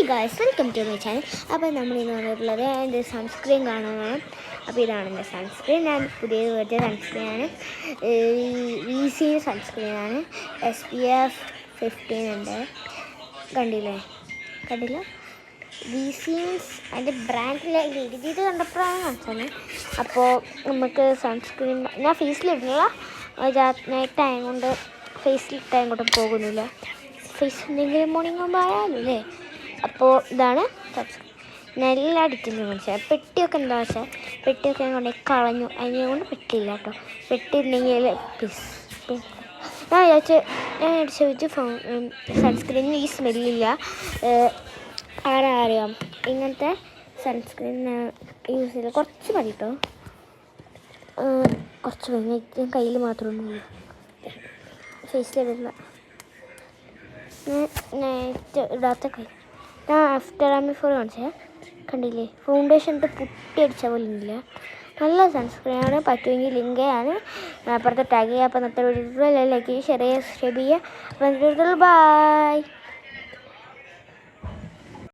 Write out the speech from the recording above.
Hi guys, welcome to my channel. അപ്പോൾ നമ്മൾ ഇന്ന് വന്നിട്ടുള്ളത് എൻ്റെ സൺസ്ക്രീൻ കാണാനാണ്. അപ്പോൾ ഇതാണ് എൻ്റെ സൺസ്ക്രീൻ. ഞാൻ പുതിയത് മേടിച്ച സൺസ്ക്രീനാണ്. VC സൺസ്ക്രീനാണ്. SPF 15 ഉണ്ട്. കണ്ടില്ല? VC മീൻസ് അതിൻ്റെ ബ്രാൻഡിലെ എഴുതിയത് കണ്ടപ്പോഴാണ് കാണിച്ചത്. അപ്പോൾ നമുക്ക് സൺസ്ക്രീൻ ഞാൻ ഫേസിലിടുന്നില്ല. നൈറ്റ് ടൈം കൊണ്ട് ഫേസിലിട്ട് അങ്ങോട്ടും പോകുന്നില്ല. ഫേസ് എന്തെങ്കിലും മോർണിംഗ് ആകുമ്പോൾ ആയാലും അല്ലേ. അപ്പോൾ ഇതാണ് നല്ല അടിക്കുന്നത് മനസ്സിലായി. പെട്ടിയൊക്കെ എന്താ വെച്ചാൽ പെട്ടിയൊക്കെ ഞാൻ കൊണ്ടുപോയി കളഞ്ഞു. അതിനെ കൊണ്ട് പെട്ടിയില്ല കേട്ടോ. പെട്ടിയില്ലെങ്കിൽ ഞാൻ ചോദിച്ചു സൺസ്ക്രീനിന് ഈ സ്മെല്ലില്ല. അറിയാം ഇങ്ങനത്തെ സൺസ്ക്രീൻ യൂസ് ചെയ്ത് കുറച്ച് മതി കേട്ടോ. കുറച്ച് മതി. ഞാൻ കയ്യിൽ മാത്രമൊന്നുമില്ല, ഫേസിലിടില്ല. നൈറ്റ് ഇടാത്ത കൈ. ഞാൻ ആഫ്റ്റർ ബിഫോർ കാണിച്ചേ, കണ്ടില്ലേ? ഫൗണ്ടേഷൻ ഇട്ട് പുട്ടി അടിച്ച പോലെ ഇല്ല. നല്ല സൺസ്ക്രീനാണ്. പറ്റുമെങ്കിൽ ലിങ്ക് ആണ് അപ്പുറത്തെ ടാഗ് ചെയ്യുക. അപ്പം അന്നത്തെ വീഡിയോ ലൈക്ക് ചെയ്യുക, ഷെയർ ചെയ്യുക, സബ്സ്ക്രൈബ് ചെയ്യുക. ബൈ.